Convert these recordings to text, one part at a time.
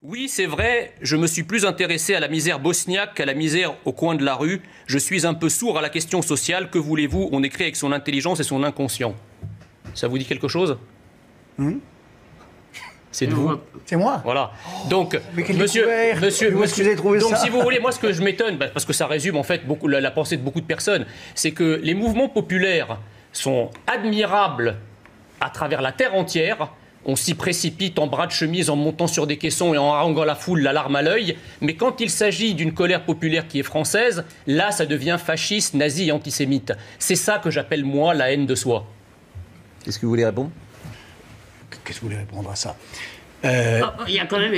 Oui, c'est vrai, je me suis plus intéressé à la misère bosniaque qu'à la misère au coin de la rue. Je suis un peu sourd à la question sociale. Que voulez-vous? On écrit avec son intelligence et son inconscient. Ça vous dit quelque chose? C'est de vous? C'est moi. Voilà. Donc, monsieur, donc si vous voulez, moi ce que je m'étonne, parce que ça résume en fait la pensée de beaucoup de personnes, c'est que les mouvements populaires sont admirables à travers la terre entière. On s'y précipite en bras de chemise, en montant sur des caissons et en haranguant la foule, la larme à l'œil. Mais quand il s'agit d'une colère populaire qui est française, là, ça devient fasciste, nazi et antisémite. C'est ça que j'appelle, moi, la haine de soi. Qu'est-ce que vous voulez répondre? Qu'est-ce que vous voulez répondre à ça? Il y a quand même...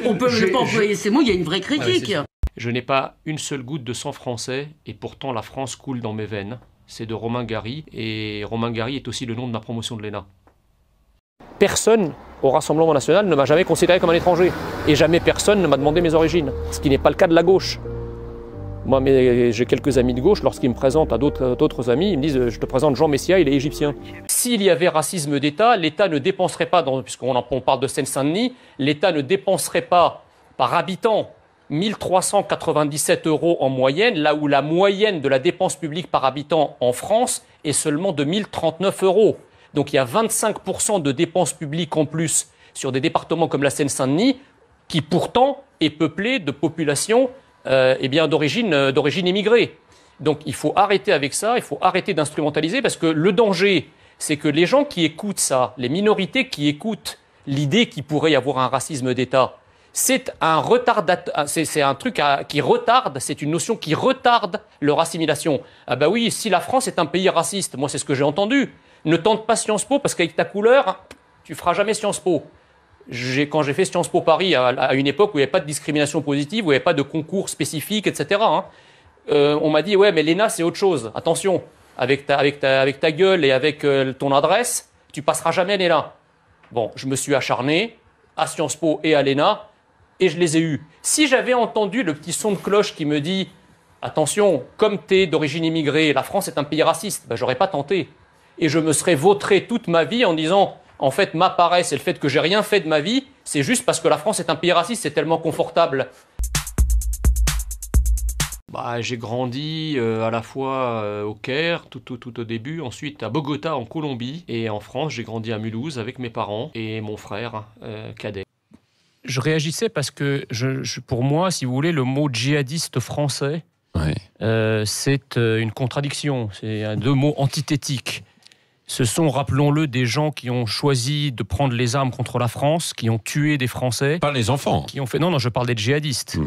On peut ne pas employer ces mots, il y a une vraie critique. Je n'ai pas une seule goutte de sang français, et pourtant la France coule dans mes veines. C'est de Romain Gary, et Romain Gary est aussi le nom de ma promotion de l'ENA. Personne au Rassemblement national ne m'a jamais considéré comme un étranger. Et jamais personne ne m'a demandé mes origines. Ce qui n'est pas le cas de la gauche. Moi, j'ai quelques amis de gauche, lorsqu'ils me présentent à d'autres amis, ils me disent « Je te présente Jean Messia, il est égyptien ». S'il y avait racisme d'État, l'État ne dépenserait pas, puisqu'on parle de Seine-Saint-Denis, l'État ne dépenserait pas par habitant 1397 € en moyenne, là où la moyenne de la dépense publique par habitant en France est seulement de 1039 €. Donc il y a 25% de dépenses publiques en plus sur des départements comme la Seine-Saint-Denis, qui pourtant est peuplé de populations d'origine immigrée. Donc il faut arrêter avec ça, il faut arrêter d'instrumentaliser, parce que le danger, c'est que les gens qui écoutent ça, les minorités qui écoutent l'idée qu'il pourrait y avoir un racisme d'État, c'est un truc qui retarde, c'est une notion qui retarde leur assimilation. Ah bah oui, si la France est un pays raciste, moi c'est ce que j'ai entendu. Ne tente pas Sciences Po parce qu'avec ta couleur, tu feras jamais Sciences Po. Quand j'ai fait Sciences Po Paris, à une époque où il n'y avait pas de discrimination positive, où il n'y avait pas de concours spécifiques, etc., on m'a dit, ouais, mais l'ENA, c'est autre chose. Attention, avec ta gueule et avec ton adresse, tu passeras jamais l'ENA. Bon, je me suis acharné à Sciences Po et à l'ENA, et je les ai eus. Si j'avais entendu le petit son de cloche qui me dit, attention, comme tu es d'origine immigrée, la France est un pays raciste, ben, j'aurais pas tenté. Et je me serais vautré toute ma vie en disant, en fait, ma paresse et le fait que j'ai rien fait de ma vie, c'est juste parce que la France est un pays raciste, c'est tellement confortable. J'ai grandi à la fois au Caire, tout au début, ensuite à Bogota en Colombie, et en France, j'ai grandi à Mulhouse avec mes parents et mon frère cadet. Je réagissais parce que, pour moi, si vous voulez, le mot djihadiste français, c'est une contradiction, c'est deux mots antithétiques. Ce sont, rappelons-le, des gens qui ont choisi de prendre les armes contre la France, qui ont tué des Français. Pas les enfants. Qui ont fait... Non, je parle des djihadistes.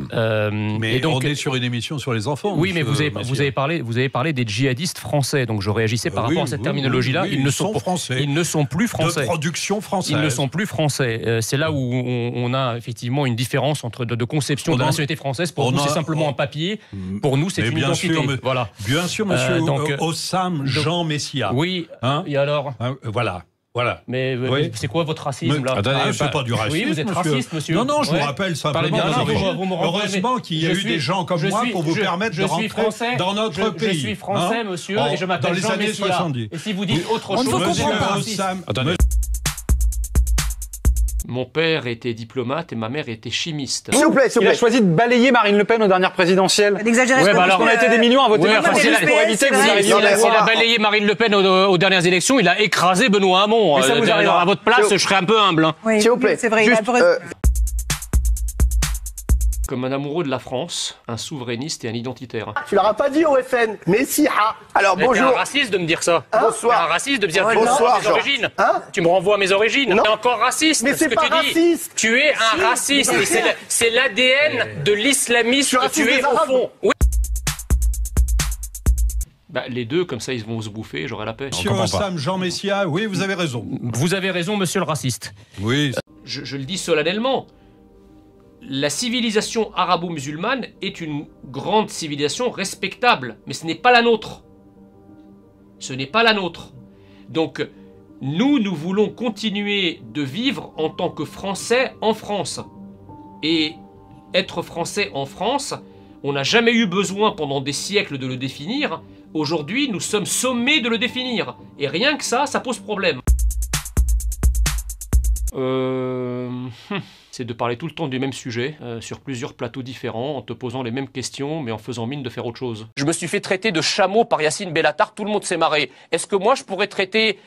Mais et donc, on est sur une émission sur les enfants. Oui, mais vous avez parlé des djihadistes français, donc je réagissais par rapport à cette terminologie-là. Ils ne sont français. Ils ne sont plus français. De production française. Ils ne sont plus français. C'est là où on a effectivement une différence de conception de la nationalité française. Pour nous, c'est simplement un papier. Pour nous, c'est une identité. Voilà. Bien sûr, monsieur Hossam Jean Messia. Oui. Et alors Voilà. Mais c'est quoi votre racisme là? C'est pas du racisme. Oui, vous êtes raciste, monsieur. Non, je vous rappelle simplement. Heureusement qu'il y a eu des gens comme moi pour vous permettre de rentrer dans notre pays. Je suis français, monsieur, et je m'appelle Jean Messia. Et si vous dites autre chose, on ne vous comprend pas. Mon père était diplomate et ma mère était chimiste. S'il vous plaît. Il a choisi de balayer Marine Le Pen aux dernières présidentielles. N'exagérez pas. Alors qu'on a été des millions à voter la France pour éviter que vous arriviez. Il a balayé Marine Le Pen aux dernières élections, il a écrasé Benoît Hamon. À votre place, je serais un peu humble. Oui, s'il vous plaît. C'est vrai, Comme un amoureux de la France, un souverainiste et un identitaire. Tu l'auras pas dit au FN. Mais si, Alors bonjour. C'est un raciste de me dire ça. Bonsoir. C'est un raciste de me dire Bonsoir, mes origines. Tu me renvoies à mes origines. Non. T'es encore raciste. Mais c'est pas raciste. Tu es un raciste. C'est l'ADN de l'islamisme que tu es au fond. Oui. Les deux, comme ça, ils vont se bouffer, j'aurai la paix. Monsieur Hossam Jean Messia, oui, vous avez raison. Vous avez raison, monsieur le raciste. Oui. Je le dis solennellement. La civilisation arabo-musulmane est une grande civilisation respectable, mais ce n'est pas la nôtre. Ce n'est pas la nôtre. Donc, nous voulons continuer de vivre en tant que Français en France. Et être Français en France, on n'a jamais eu besoin pendant des siècles de le définir. Aujourd'hui, nous sommes sommés de le définir. Et rien que ça pose problème. c'est de parler tout le temps du même sujet, sur plusieurs plateaux différents, en te posant les mêmes questions, mais en faisant mine de faire autre chose. Je me suis fait traiter de chameau par Yacine Bellatar, tout le monde s'est marré. Est-ce que moi, je pourrais traiter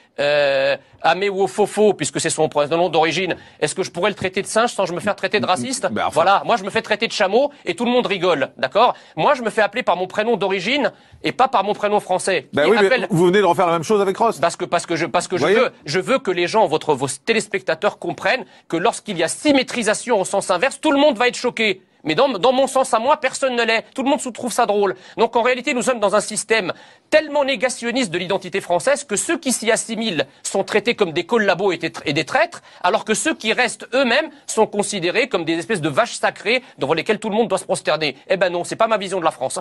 Améou Fofo, puisque c'est son nom d'origine, est-ce que je pourrais le traiter de singe sans je me faire traiter de raciste? Voilà, moi je me fais traiter de chameau et tout le monde rigole, d'accord? Moi je me fais appeler par mon prénom d'origine et pas par mon prénom français. Ben oui, mais vous venez de refaire la même chose avec Ross. Parce que je veux que les gens, vos téléspectateurs comprennent que lorsqu'il y a symétrisation au sens inverse, tout le monde va être choqué. Mais dans mon sens à moi, personne ne l'est. Tout le monde se trouve ça drôle. Donc en réalité, nous sommes dans un système tellement négationniste de l'identité française que ceux qui s'y assimilent sont traités comme des collabos et des traîtres, alors que ceux qui restent eux-mêmes sont considérés comme des espèces de vaches sacrées devant lesquelles tout le monde doit se prosterner. Eh ben non, c'est pas ma vision de la France.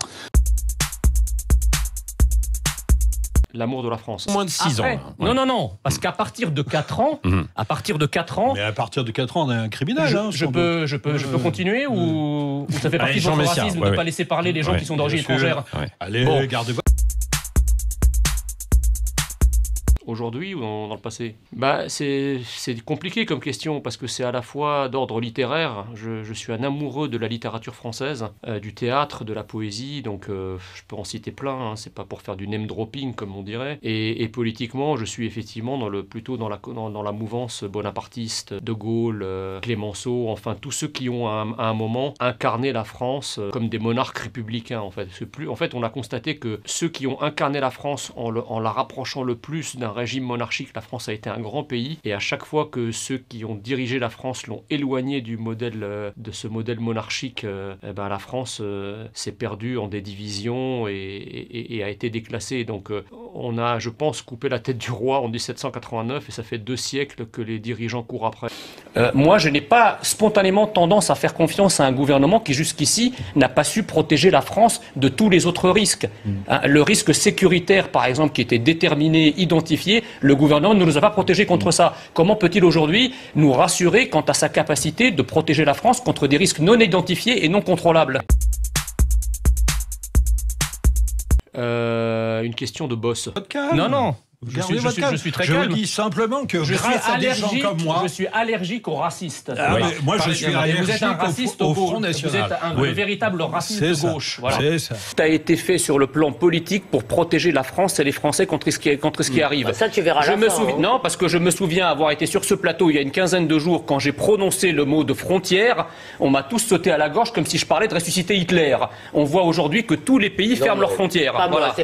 L'amour de la France. Moins de 6 ans. Ouais. Non, parce qu'à partir de 4 ans, Mais à partir de 4 ans, on est un criminel. Je peux continuer ou ça fait partie de votre racisme de ne pas laisser parler les gens qui sont d'origine étrangère. Allez, gardez-vous. Aujourd'hui ou dans le passé? C'est compliqué comme question parce que c'est à la fois d'ordre littéraire. Je suis un amoureux de la littérature française, du théâtre, de la poésie, donc je peux en citer plein, hein, c'est pas pour faire du name dropping comme on dirait. Et politiquement, je suis effectivement plutôt dans la mouvance bonapartiste, De Gaulle, Clémenceau, enfin tous ceux qui ont à un moment incarné la France comme des monarques républicains en fait. En fait, on a constaté que ceux qui ont incarné la France en la rapprochant le plus d'un régime monarchique, la France a été un grand pays, et à chaque fois que ceux qui ont dirigé la France l'ont éloigné de ce modèle monarchique, la France s'est perdue en des divisions et a été déclassée. Donc on a, je pense, coupé la tête du roi en 1789 et ça fait 2 siècles que les dirigeants courent après. Moi, je n'ai pas spontanément tendance à faire confiance à un gouvernement qui jusqu'ici n'a pas su protéger la France de tous les autres risques. Le risque sécuritaire, par exemple, qui était déterminé, identifié, le gouvernement ne nous a pas protégés contre ça. Comment peut-il aujourd'hui nous rassurer quant à sa capacité de protéger la France contre des risques non identifiés et non contrôlables? Une question de boss. Non. Je suis très calme. Je dis simplement que grâce à des gens comme moi... Je suis allergique aux racistes. Moi, je suis allergique. Vous êtes un raciste au Front National. Vous êtes un véritable raciste de gauche. Voilà. C'est ça. Tout a été fait sur le plan politique pour protéger la France et les Français contre ce qui arrive. Ça, tu verras Non, parce que je me souviens avoir été sur ce plateau il y a une quinzaine de jours, quand j'ai prononcé le mot de frontière, on m'a tous sauté à la gorge comme si je parlais de ressusciter Hitler. On voit aujourd'hui que tous les pays ferment leurs frontières. Voilà.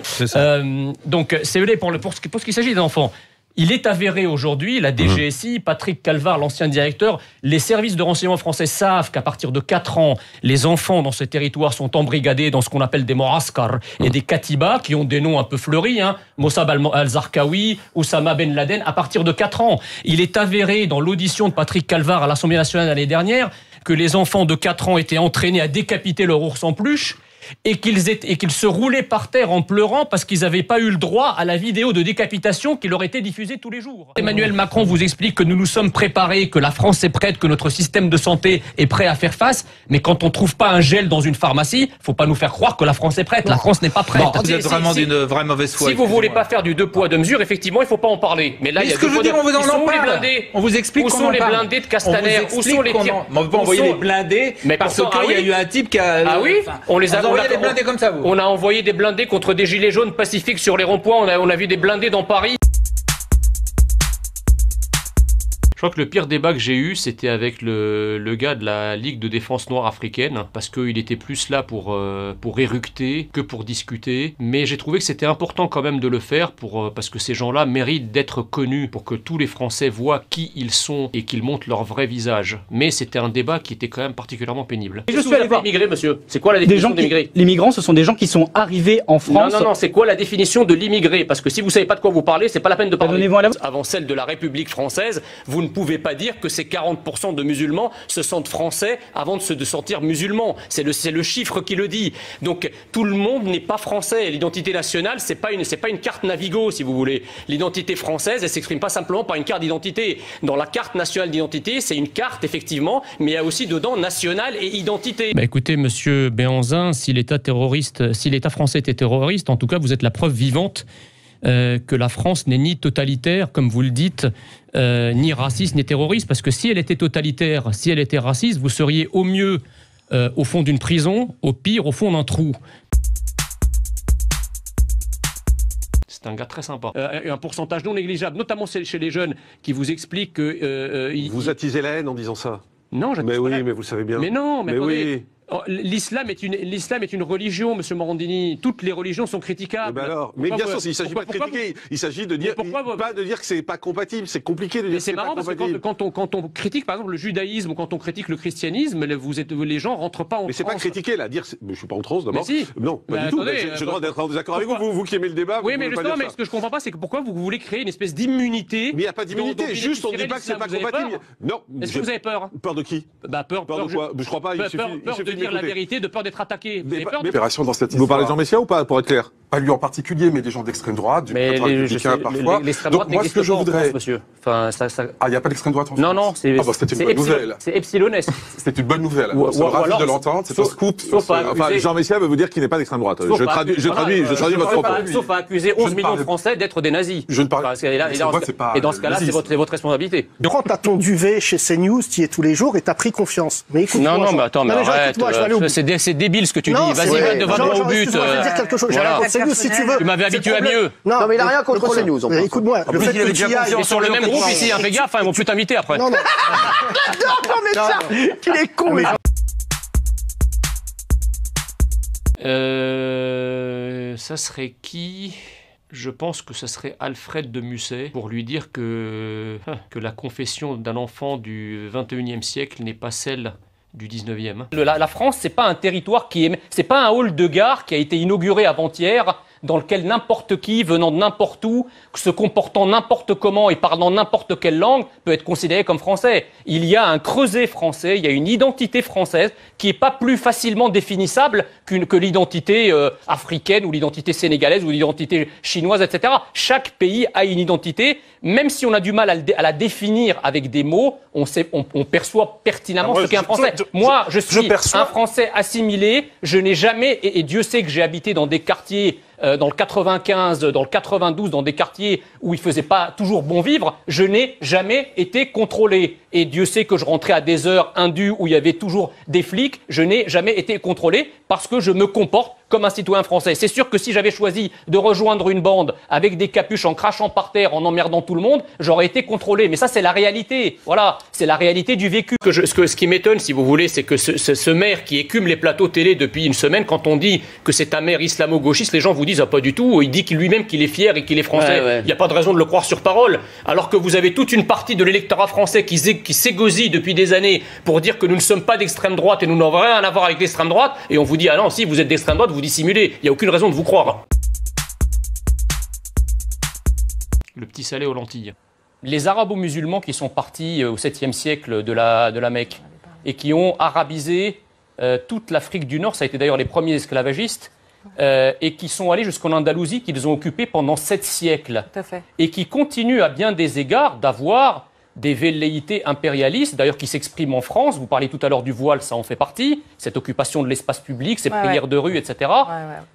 Donc, c'est vrai pour ce qu'il s'agit des enfants. Il est avéré aujourd'hui, la DGSI, Patrick Calvar, l'ancien directeur, les services de renseignement français savent qu'à partir de 4 ans, les enfants dans ces territoires sont embrigadés dans ce qu'on appelle des moraskar et des katibas, qui ont des noms un peu fleuris, Mossab al-Zarqawi, Oussama Ben Laden, à partir de 4 ans. Il est avéré dans l'audition de Patrick Calvar à l'Assemblée nationale l'année dernière que les enfants de 4 ans étaient entraînés à décapiter leur ours en peluche, et qu'ils se roulaient par terre en pleurant parce qu'ils n'avaient pas eu le droit à la vidéo de décapitation qui leur était diffusée tous les jours. Emmanuel Macron vous explique que nous nous sommes préparés, que la France est prête, que notre système de santé est prêt à faire face, mais quand on ne trouve pas un gel dans une pharmacie, faut pas nous faire croire que la France est prête. La France n'est pas prête. Bon, vous êtes vraiment d'une vraie mauvaise foi. Si vous voulez pas faire du 2 poids 2 mesures, effectivement, il faut pas en parler. Mais là, il y a ce que je veux dire, on vous en parle. On vous explique où sont les blindés de Castaner, où sont les tirs. On peut pas envoyer les blindés parce qu'il y a eu un type qui a... Ah oui, on les a envoyé des blindés comme ça. On a envoyé des blindés contre des gilets jaunes pacifiques sur les ronds-points. On a vu des blindés dans Paris. Je crois que le pire débat que j'ai eu, c'était avec le gars de la Ligue de défense noire africaine, parce qu'il était plus là pour éructer que pour discuter. Mais j'ai trouvé que c'était important quand même de le faire, parce que ces gens-là méritent d'être connus, pour que tous les Français voient qui ils sont et qu'ils montrent leur vrai visage. Mais c'était un débat qui était quand même particulièrement pénible. Je suis allé voir immigré, monsieur. C'est quoi la définition d'immigré? Les migrants, ce sont des gens qui sont arrivés en France. Non, c'est quoi la définition de l'immigré? Parce que si vous savez pas de quoi vous parlez, c'est pas la peine de parler. Avant celle de la République française, vous ne pouvez pas dire que ces 40% de musulmans se sentent français avant de se sentir musulmans. C'est le chiffre qui le dit. Donc tout le monde n'est pas français. L'identité nationale, c'est pas une carte Navigo, si vous voulez. L'identité française, elle s'exprime pas simplement par une carte d'identité. Dans la carte nationale d'identité, c'est une carte effectivement, mais il y a aussi dedans nationale et identité. Écoutez, monsieur Béhanzin, si l'État français était terroriste, en tout cas, vous êtes la preuve vivante que la France n'est ni totalitaire, comme vous le dites, ni raciste, ni terroriste. Parce que si elle était totalitaire, si elle était raciste, vous seriez au mieux au fond d'une prison, au pire au fond d'un trou. C'est un gars très sympa. Un pourcentage non négligeable, notamment chez les jeunes, qui vous expliquent que... vous attisez la haine en disant ça. Non, mais oui, mais vous le savez bien. Mais non, mais attendez, oui. L'islam est une religion, monsieur Morandini. Toutes les religions sont critiquables. Mais bien sûr, il ne s'agit pas de critiquer, il s'agit de dire, pas de dire que c'est pas compatible. C'est compliqué de dire que c'est pas compatible. Mais c'est marrant parce que quand on critique, par exemple, le judaïsme ou quand on critique le christianisme, les gens rentrent pas en France. Mais c'est pas critiquer, là, dire, je suis pas en transe d'abord. Si. Non, pas du tout. J'ai le droit d'être en désaccord avec vous. Vous qui aimez le débat. Oui, mais justement, ce que je comprends pas, c'est que pourquoi vous voulez créer une espèce d'immunité. Mais il n'y a pas d'immunité. Juste, on ne dit pas que c'est pas compatible. Non. Est-ce que vous avez peur? Peur de qui? Peur de quoi? Je crois pas. Il suffit de dire la vérité, de peur d'être attaqué. Vous parlez de Jean Messia ou pas, pour être clair? Pas lui en particulier, mais des gens d'extrême droite, du pétrole républicain parfois. Donc moi, ce que je voudrais... monsieur. Enfin, il n'y a pas d'extrême droite en France? Non, c'est une bonne nouvelle. C'est epsiloneste. C'est une bonne nouvelle. C'est ravi de l'entendre, c'est un scoop. Jean Messia veut vous dire qu'il n'est pas d'extrême droite. Je traduis votre propos. Sauf à accuser 11 millions de Français d'être des nazis. Je ne parle pas. Et dans ce cas-là, c'est votre responsabilité. Quand t'as ton duvet chez CNews, tu y es tous les jours et t'as pris confiance. Mais écoute-moi. Non, mais attends, mais arrête. C'est débile ce que tu dis. Vas-y, va droit au but. Je vais dire quelque chose. CNews, si tu veux. Tu m'avais habitué à mieux. Non, mais il n'a rien contre CNews. Écoute-moi. Le fait que tu y ailles sur le même groupe ici, fais gaffe, ils vont plus t'inviter après. Non, mais ça, qu'il est con, mais... Ça serait qui? Je pense que ce serait Alfred de Musset pour lui dire que la confession d'un enfant du 21e siècle n'est pas celle du 19e. La France, c'est pas un territoire c'est pas un hall de gare qui a été inauguré avant-hier, dans lequel n'importe qui, venant de n'importe où, se comportant n'importe comment et parlant n'importe quelle langue, peut être considéré comme français. Il y a un creuset français, il y a une identité française qui est pas plus facilement définissable que l'identité africaine ou l'identité sénégalaise ou l'identité chinoise, etc. Chaque pays a une identité, même si on a du mal à la définir avec des mots, on perçoit pertinemment ce qu'est un Français. Moi, je suis un Français assimilé, je n'ai jamais, et Dieu sait que j'ai habité dans des quartiers dans le 95, dans le 92, dans des quartiers où il faisait pas toujours bon vivre, je n'ai jamais été contrôlé. Et Dieu sait que je rentrais à des heures indues où il y avait toujours des flics, je n'ai jamais été contrôlé parce que je me comporte comme un citoyen français. C'est sûr que si j'avais choisi de rejoindre une bande avec des capuches en crachant par terre, en emmerdant tout le monde, j'aurais été contrôlé. Mais ça, c'est la réalité. Voilà, c'est la réalité du vécu. Ce qui m'étonne, si vous voulez, c'est que ce maire qui écume les plateaux télé depuis une semaine, quand on dit que c'est un maire islamo-gauchiste, les gens vous disent « Ah, pas du tout ». Il dit lui-même qu'il est fier et qu'il est français. Il n'y a pas de raison de le croire sur parole. Alors que vous avez toute une partie de l'électorat français qui s'égosille depuis des années pour dire que nous ne sommes pas d'extrême droite et nous n'avons rien à voir avec l'extrême droite. Et on vous dit « Ah non, si, vous êtes d'extrême droite, vous dissimulez. Il n'y a aucune raison de vous croire. » Le petit salé aux lentilles. Les arabo-musulmans qui sont partis au 7e siècle de la Mecque et qui ont arabisé toute l'Afrique du Nord, ça a été d'ailleurs les premiers esclavagistes, et qui sont allés jusqu'en Andalousie, qu'ils ont occupé pendant 7 siècles. Tout à fait. Et qui continuent à bien des égards d'avoir des velléités impérialistes, d'ailleurs qui s'expriment en France. Vous parlez tout à l'heure du voile, ça en fait partie, cette occupation de l'espace public, ces prières de rue, etc.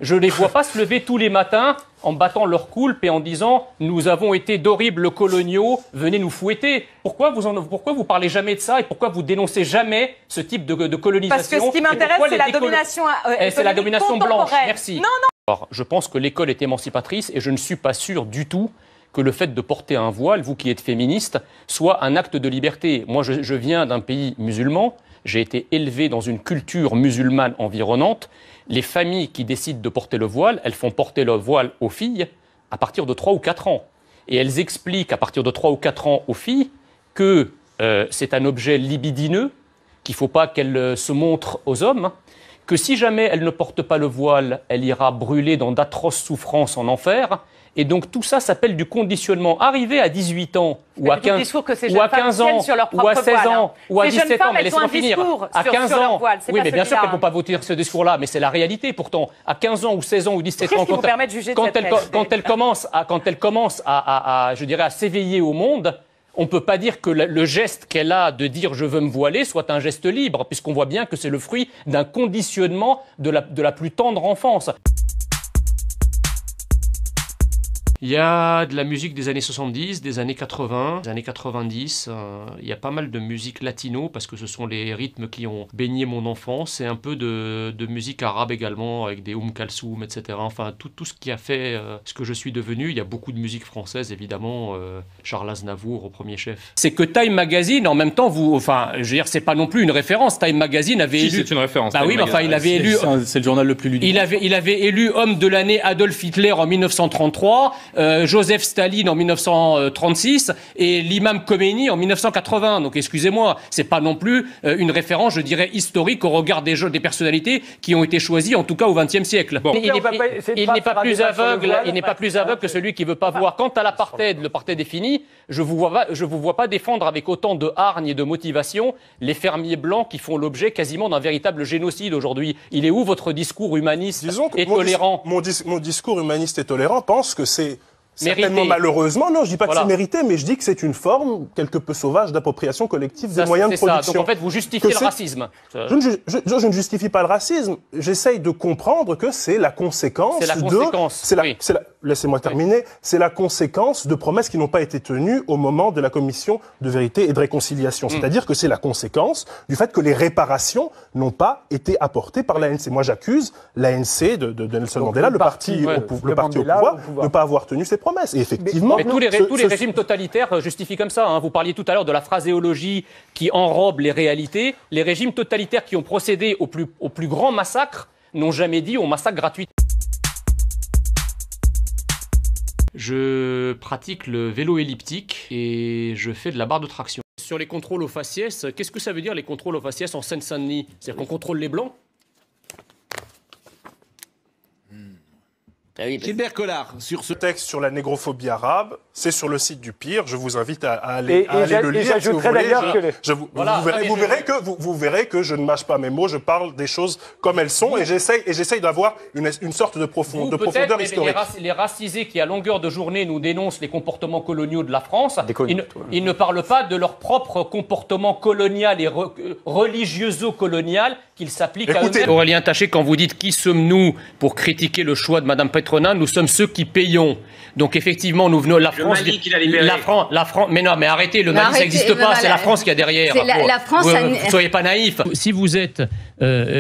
Je ne les vois pas se lever tous les matins en battant leur coulpe et en disant « Nous avons été d'horribles coloniaux, venez nous fouetter ». Pourquoi vous parlez jamais de ça et pourquoi vous dénoncez jamais ce type de colonisation? Parce que ce qui m'intéresse, c'est la domination c'est la domination blanche. Merci. Non. Alors, je pense que l'école est émancipatrice et je ne suis pas sûr du tout que le fait de porter un voile, vous qui êtes féministe, soit un acte de liberté. Moi, je viens d'un pays musulman, j'ai été élevé dans une culture musulmane environnante. Les familles qui décident de porter le voile, elles font porter le voile aux filles à partir de 3 ou 4 ans. Et elles expliquent à partir de 3 ou 4 ans aux filles que c'est un objet libidineux, qu'il ne faut pas qu'elles se montrent aux hommes, que si jamais elle ne porte pas le voile, elle ira brûler dans d'atroces souffrances en enfer. Et donc tout ça s'appelle du conditionnement. Arrivé à 18 ans, ou à 15 ans, ou à 16 ans, ou à 17 ans, mais laissez-moi finir, à 15 ans, oui, mais bien sûr qu'elles ne vont pas voter ce discours-là, mais c'est la réalité pourtant. À 15 ans, ou 16 ans, ou 17 ans, quand elles commencent à, je dirais, à s'éveiller au monde, on ne peut pas dire que le geste qu'elle a de dire « je veux me voiler » soit un geste libre, puisqu'on voit bien que c'est le fruit d'un conditionnement de la plus tendre enfance. Il y a de la musique des années 70, des années 80, des années 90. Il y a pas mal de musique latino parce que ce sont les rythmes qui ont baigné mon enfance. Et un peu de musique arabe également avec des Kalsoum, etc. Enfin, tout ce qui a fait ce que je suis devenu. Il y a beaucoup de musique française, évidemment. Charles Aznavour au premier chef. C'est que Time Magazine, en même temps, je veux dire, c'est pas non plus une référence. Time Magazine avait élu... c'est une référence. Bah oui, mais enfin, il avait élu... C'est le journal le plus ludique. Il avait élu homme de l'année Adolf Hitler en 1933, Joseph Staline en 1936 et l'imam Khomeini en 1980. Donc excusez-moi, c'est pas non plus une référence, je dirais, historique au regard des personnalités qui ont été choisies, en tout cas au XXe siècle. Bon. Il n'est pas plus aveugle que celui qui veut pas voir. Quant à l'apartheid, l'apartheid est fini. Je vous vois pas défendre avec autant de hargne et de motivation les fermiers blancs qui font l'objet quasiment d'un véritable génocide aujourd'hui. Il est où votre discours humaniste et tolérant? Mon discours humaniste et tolérant pense que c'est certainement, malheureusement, non, je dis pas que c'est mérité, mais je dis que c'est une forme quelque peu sauvage d'appropriation collective des moyens de production. Donc en fait, vous justifiez le racisme. Je ne justifie pas le racisme. J'essaye de comprendre que c'est la conséquence laissez-moi terminer. C'est la conséquence de promesses qui n'ont pas été tenues au moment de la commission de vérité et de réconciliation. C'est-à-dire que c'est la conséquence du fait que les réparations n'ont pas été apportées par l'ANC. Moi, j'accuse l'ANC de Nelson Mandela, le parti au pouvoir, de ne pas avoir tenu ses promesses. Et effectivement, tous les régimes totalitaires justifient comme ça. Vous parliez tout à l'heure de la phraséologie qui enrobe les réalités. Les régimes totalitaires qui ont procédé au plus grand massacre n'ont jamais dit au massacre gratuit. Je pratique le vélo elliptique et je fais de la barre de traction. Sur les contrôles aux faciès, qu'est-ce que ça veut dire les contrôles aux faciès en Seine-Saint-Denis? C'est-à-dire qu'on contrôle les blancs? Gilbert Collard, sur ce texte sur la négrophobie arabe, c'est sur le site du Pire. Je vous invite à aller le lire. Si vous voulez. Vous verrez que je ne mâche pas mes mots. Je parle des choses comme elles sont et j'essaye d'avoir une sorte de profondeur historique. Les racisés qui, à longueur de journée, nous dénoncent les comportements coloniaux de la France, ils ne parlent pas de leur propre comportement colonial et religioso-colonial qu'ils s'appliquent à eux-mêmes. Aurélien Taché, quand vous dites qui sommes-nous pour critiquer le choix de Mme Petronin, nous sommes ceux qui payons. Donc effectivement, nous venons... Le Mali qui l'a libéré. La France, mais non, mais arrêtez, le Mali, ça n'existe pas, c'est la France qui est derrière. La France soyez pas naïfs. Si vous êtes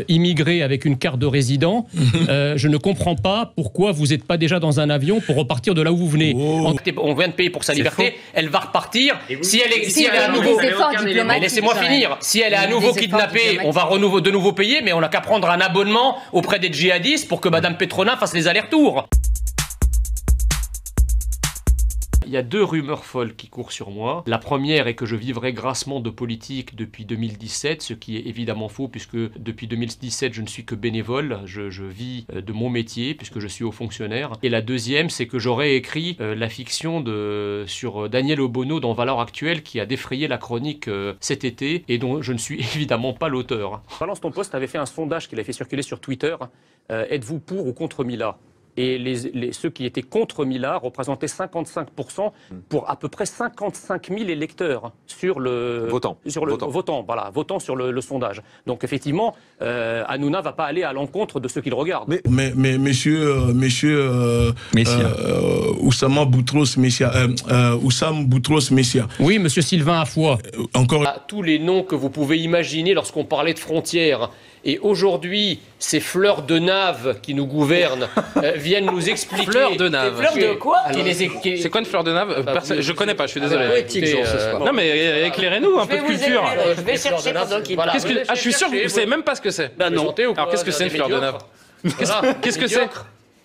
immigré avec une carte de résident, je ne comprends pas pourquoi vous n'êtes pas déjà dans un avion pour repartir de là où vous venez. On vient de payer pour sa liberté, elle va repartir. Si elle est à nouveau... Laissez-moi finir. Si elle est à nouveau kidnappée, on va de nouveau payer, mais on n'a qu'à prendre un abonnement auprès des djihadistes pour que Mme Petronin fasse les allers-retours. Il y a deux rumeurs folles qui courent sur moi. La première est que je vivrai grassement de politique depuis 2017, ce qui est évidemment faux puisque depuis 2017 je ne suis que bénévole, je vis de mon métier puisque je suis haut fonctionnaire. Et la deuxième, c'est que j'aurais écrit la fiction sur Daniel Obono dans Valeurs Actuelles qui a défrayé la chronique cet été et dont je ne suis évidemment pas l'auteur. Balance ton poste avait fait un sondage qu'il a fait circuler sur Twitter. Êtes-vous pour ou contre Mila ? Et ceux qui étaient contre Mila représentaient 55% pour à peu près 55 000 électeurs sur le votant sur le sondage. Donc effectivement, Hanouna va pas aller à l'encontre de ceux qui le regardent. Mais monsieur Oussama Boutros Messia, Oussam Boutros Messia. Oui, monsieur Sylvain Afoua. Encore. Tous les noms que vous pouvez imaginer lorsqu'on parlait de frontières. Et aujourd'hui, ces fleurs de nave qui nous gouvernent viennent nous expliquer... Fleurs de nave. Fleurs de quoi? C'est quoi une fleur de nave? Je connais pas, je suis désolé. Poétique, ce soir. Non mais éclairez-nous un peu de culture. Je vais chercher pendant qu'il parle. Je suis sûr que vous savez même pas ce que c'est. Ben non. Alors qu'est-ce que c'est une fleur de nave? Qu'est-ce que c'est?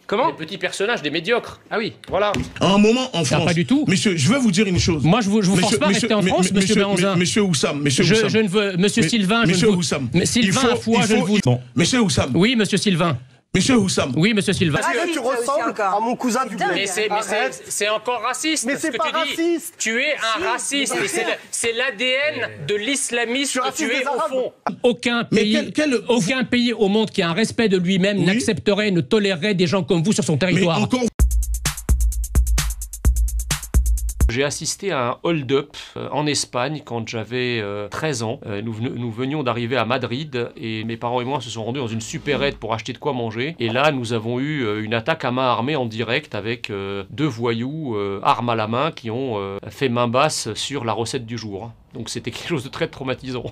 Comment? Des petits personnages, des médiocres. Ah oui. Voilà. À un moment en France. Pas du tout. Monsieur, je vais vous dire une chose. Moi, je vous force pas à rester en France, monsieur Béhanzin. Monsieur Oussam, monsieur Oussam. Je ne veux... Monsieur Sylvain, je ne vous... Oussam. Sylvain Afoua, je ne vous... Monsieur Oussam. Oui, monsieur Sylvain. Monsieur Oussam. Oui, monsieur Sylvain. Tu ressembles à mon cousin du bled. Mais c'est encore raciste. Mais c'est pas raciste. Tu es un raciste. C'est l'ADN de l'islamisme que tu es au fond. Aucun pays au monde qui a un respect de lui-même n'accepterait, ne tolérerait des gens comme vous sur son territoire. J'ai assisté à un hold-up en Espagne quand j'avais 13 ans. Nous venions d'arriver à Madrid et mes parents et moi se sont rendus dans une supérette pour acheter de quoi manger. Et là, nous avons eu une attaque à main armée en direct avec deux voyous, armes à la main, qui ont fait main basse sur la recette du jour. Donc c'était quelque chose de très traumatisant.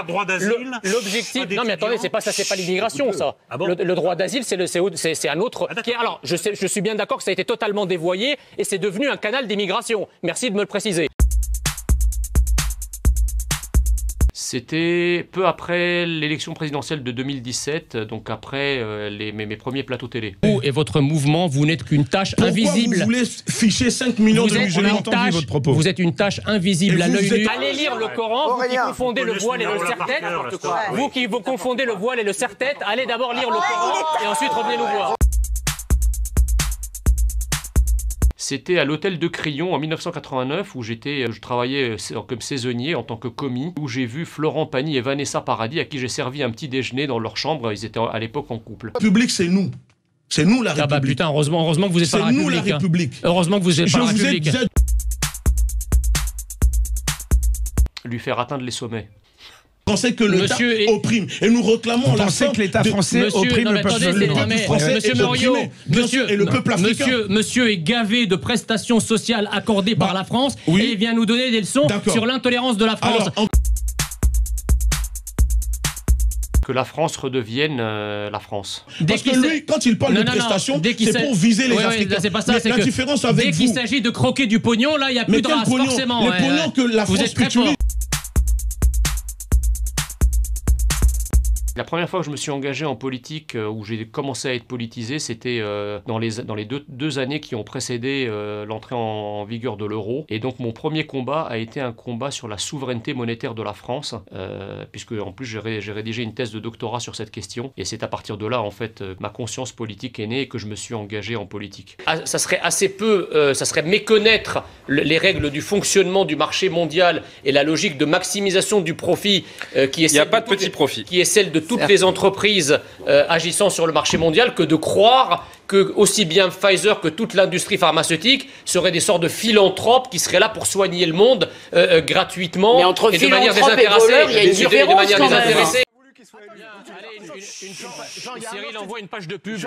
Droit d'asile. L'objectif. Non mais attendez, c'est pas l'immigration ça. Ah bon, le droit d'asile, c'est un autre. Alors, je suis bien d'accord que ça a été totalement dévoyé et c'est devenu un canal d'immigration. Merci de me le préciser. C'était peu après l'élection présidentielle de 2017, donc après mes premiers plateaux télé. Vous et votre mouvement, vous n'êtes qu'une tâche invisible. Vous voulez ficher 5 millions de musulmans? J'ai entendu votre propos. Vous êtes une tâche invisible à l'œil nu. Allez lire le Coran, vous qui confondez le voile et le serre-tête. Vous qui vous confondez le voile et le serre-tête, allez d'abord lire le Coran et ensuite revenez nous voir. C'était à l'hôtel de Crillon en 1989 où je travaillais comme saisonnier en tant que commis, où j'ai vu Florent Pagny et Vanessa Paradis à qui j'ai servi un petit déjeuner dans leur chambre. Ils étaient à l'époque en couple. La République, c'est nous. C'est nous la République. Ah bah putain, heureusement que vous êtes pas la République. C'est nous la République. Heureusement que vous êtes pas la République. Lui faire atteindre les sommets. Vous pensez que l'État opprime et nous réclamons la fin que l'État français opprime le peuple français. Monsieur Moriot, et le peuple africain. Monsieur est gavé de prestations sociales accordées par la France et il vient nous donner des leçons sur l'intolérance de la France. Que la France redevienne la France. Parce que lui, quand il parle de prestations, c'est pour viser les Africains. C'est pas ça, c'est la différence avec dès qu'il s'agit de croquer du pognon, là, il n'y a plus de race, forcément. Les pognons que la France utilise. La première fois que je me suis engagé en politique, où j'ai commencé à être politisé, c'était dans les deux années qui ont précédé l'entrée en vigueur de l'euro. Et donc mon premier combat a été un combat sur la souveraineté monétaire de la France, puisque en plus j'ai rédigé une thèse de doctorat sur cette question. Et c'est à partir de là, en fait, ma conscience politique est née et que je me suis engagé en politique. Ça serait assez peu, ça serait méconnaître les règles du fonctionnement du marché mondial et la logique de maximisation du profit qui est Il n'y a pas de petit profit. Qui est celle de toutes les entreprises agissant sur le marché mondial, que de croire que aussi bien Pfizer que toute l'industrie pharmaceutique seraient des sortes de philanthropes qui seraient là pour soigner le monde gratuitement. Mais entre et de manière désintéressée. Il y a une différence quand même. Cyril envoie une page de pub.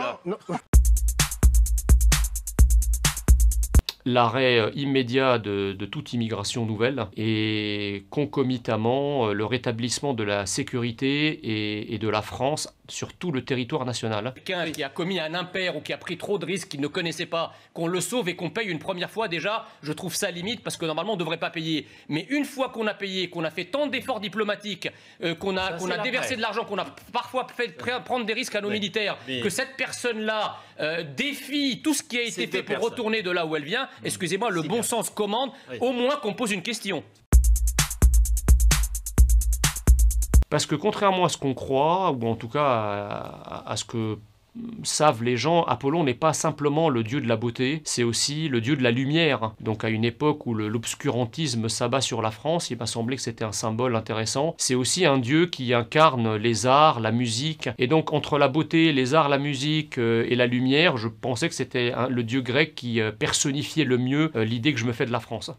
L'arrêt immédiat de toute immigration nouvelle et concomitamment le rétablissement de la sécurité et de la France sur tout le territoire national. Quelqu'un qui a commis un impair ou qui a pris trop de risques qu'il ne connaissait pas, qu'on le sauve et qu'on paye une première fois, déjà, je trouve ça limite parce que normalement on ne devrait pas payer. Mais une fois qu'on a payé, qu'on a fait tant d'efforts diplomatiques, qu'on a déversé de l'argent, qu'on a parfois fait prendre des risques à nos militaires, que cette personne-là défie tout ce qui a été fait pour retourner de là où elle vient, excusez-moi, le bon sens commande, au moins qu'on pose une question. Parce que contrairement à ce qu'on croit, ou en tout cas à ce que savent les gens, Apollon n'est pas simplement le dieu de la beauté, c'est aussi le dieu de la lumière. Donc à une époque où l'obscurantisme s'abat sur la France, il m'a semblé que c'était un symbole intéressant. C'est aussi un dieu qui incarne les arts, la musique. Et donc entre la beauté, les arts, la musique et la lumière, je pensais que c'était le dieu grec qui personnifiait le mieux l'idée que je me fais de la France.